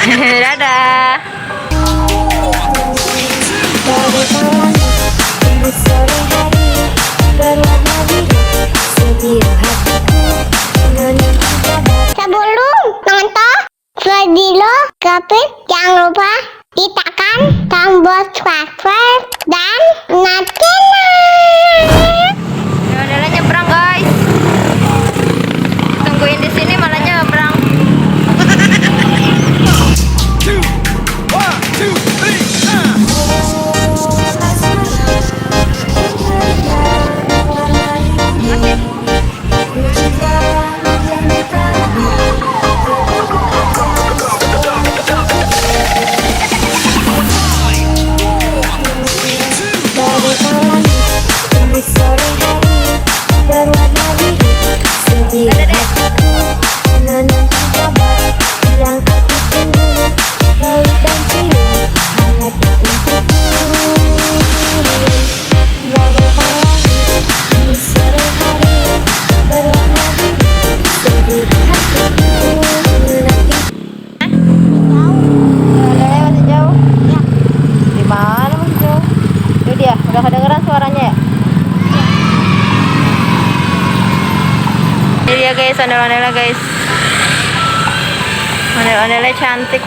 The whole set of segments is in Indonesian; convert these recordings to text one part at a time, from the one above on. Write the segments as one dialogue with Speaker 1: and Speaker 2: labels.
Speaker 1: Dadah.
Speaker 2: Sebelum nonton video Gavin, jangan lupa tekan tombol subscribe dan nyalakan.
Speaker 1: Adalah nyebrang guys. Tungguin di sini malah nyebrang. Udah kedengeran suaranya ya? Ini dia guys, ondel-ondelnya guys. Ondel-ondelnya cantik.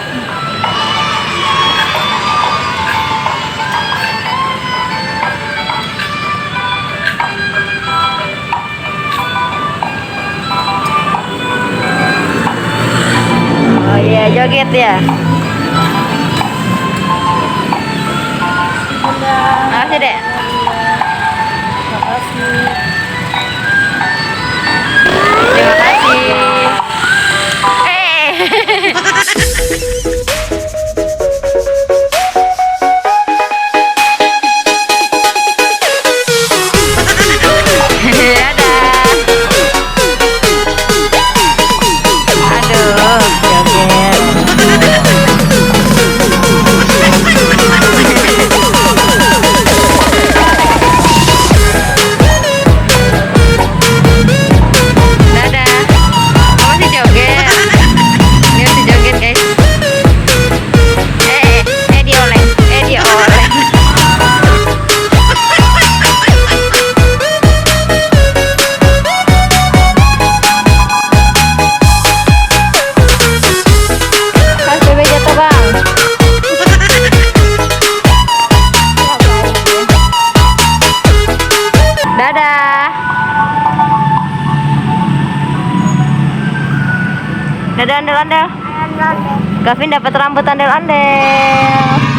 Speaker 1: Oh iya, joget ya. Makasih dek. Terima kasih. Dadah. Aduh, joget. Dadah ondel-ondel. Gavin dapat rambut ondel-ondel.